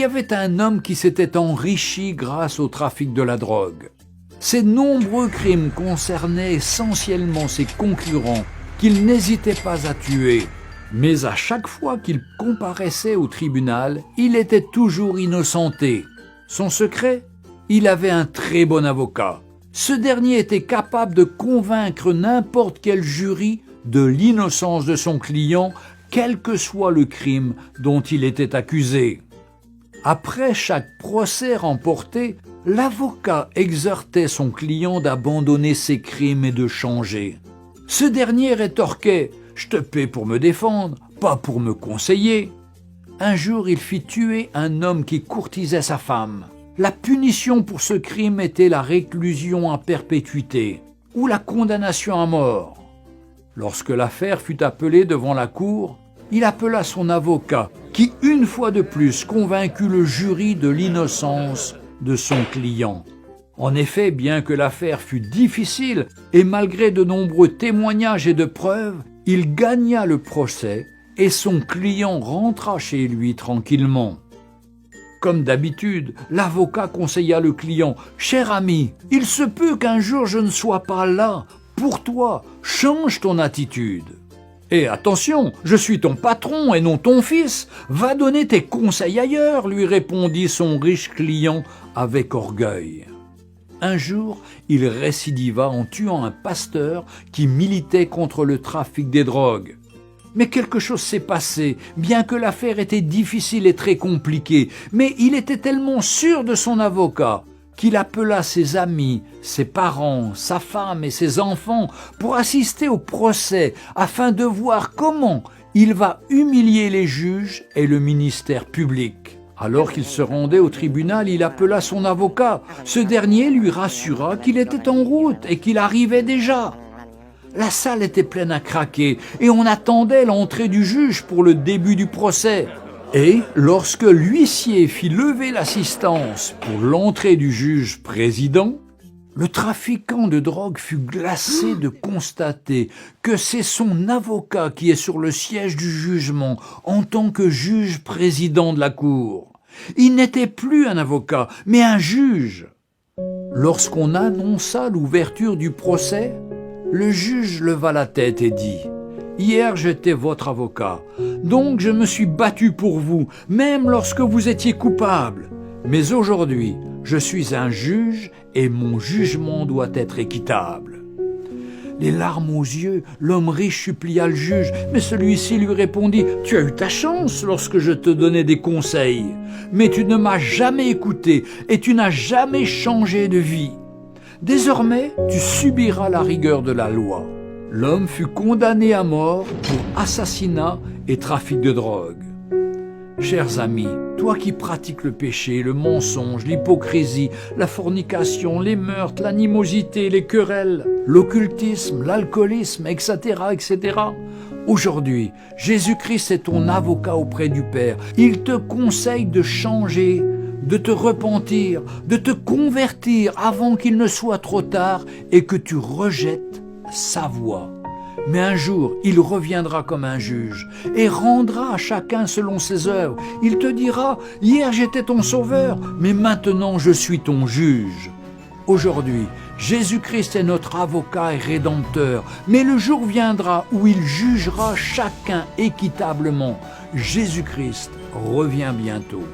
y avait un homme qui s'était enrichi grâce au trafic de la drogue. Ses nombreux crimes concernaient essentiellement ses concurrents qu'il n'hésitait pas à tuer. Mais à chaque fois qu'il comparaissait au tribunal, il était toujours innocenté. Son secret ? Il avait un très bon avocat. Ce dernier était capable de convaincre n'importe quel jury de l'innocence de son client, quel que soit le crime dont il était accusé. Après chaque procès remporté, l'avocat exhortait son client d'abandonner ses crimes et de changer. Ce dernier rétorquait « Je te paie pour me défendre, pas pour me conseiller ». Un jour, il fit tuer un homme qui courtisait sa femme. La punition pour ce crime était la réclusion à perpétuité ou la condamnation à mort. Lorsque l'affaire fut appelée devant la cour, il appela son avocat qui, une fois de plus, convaincut le jury de l'innocence de son client. En effet, bien que l'affaire fût difficile et malgré de nombreux témoignages et de preuves, il gagna le procès et son client rentra chez lui tranquillement. Comme d'habitude, l'avocat conseilla le client « Cher ami, il se peut qu'un jour je ne sois pas là. Pour toi, change ton attitude. Et attention, je suis ton patron et non ton fils. Va donner tes conseils ailleurs, lui répondit son riche client avec orgueil. Un jour, il récidiva en tuant un pasteur qui militait contre le trafic des drogues. Mais quelque chose s'est passé, bien que l'affaire était difficile et très compliquée, mais il était tellement sûr de son avocat qu'il appela ses amis, ses parents, sa femme et ses enfants pour assister au procès afin de voir comment il va humilier les juges et le ministère public. Alors qu'il se rendait au tribunal, il appela son avocat. Ce dernier lui rassura qu'il était en route et qu'il arrivait déjà. La salle était pleine à craquer et on attendait l'entrée du juge pour le début du procès. Et lorsque l'huissier fit lever l'assistance pour l'entrée du juge président, le trafiquant de drogue fut glacé de constater que c'est son avocat qui est sur le siège du jugement en tant que juge président de la cour. Il n'était plus un avocat, mais un juge. Lorsqu'on annonça l'ouverture du procès, le juge leva la tête et dit « Hier, j'étais votre avocat, donc je me suis battu pour vous, même lorsque vous étiez coupable. Mais aujourd'hui, je suis un juge et mon jugement doit être équitable. » Les larmes aux yeux, l'homme riche supplia le juge, mais celui-ci lui répondit « Tu as eu ta chance lorsque je te donnais des conseils, mais tu ne m'as jamais écouté et tu n'as jamais changé de vie. Désormais, tu subiras la rigueur de la loi. » L'homme fut condamné à mort pour assassinat et trafic de drogue. Chers amis, toi qui pratiques le péché, le mensonge, l'hypocrisie, la fornication, les meurtres, l'animosité, les querelles, l'occultisme, l'alcoolisme, etc., etc., aujourd'hui, Jésus-Christ est ton avocat auprès du Père. Il te conseille de changer, de te repentir, de te convertir avant qu'il ne soit trop tard et que tu rejettes sa voix. Mais un jour, il reviendra comme un juge et rendra à chacun selon ses œuvres. Il te dira « Hier j'étais ton sauveur, mais maintenant je suis ton juge. » Aujourd'hui, Jésus-Christ est notre avocat et rédempteur, mais le jour viendra où il jugera chacun équitablement. Jésus-Christ revient bientôt.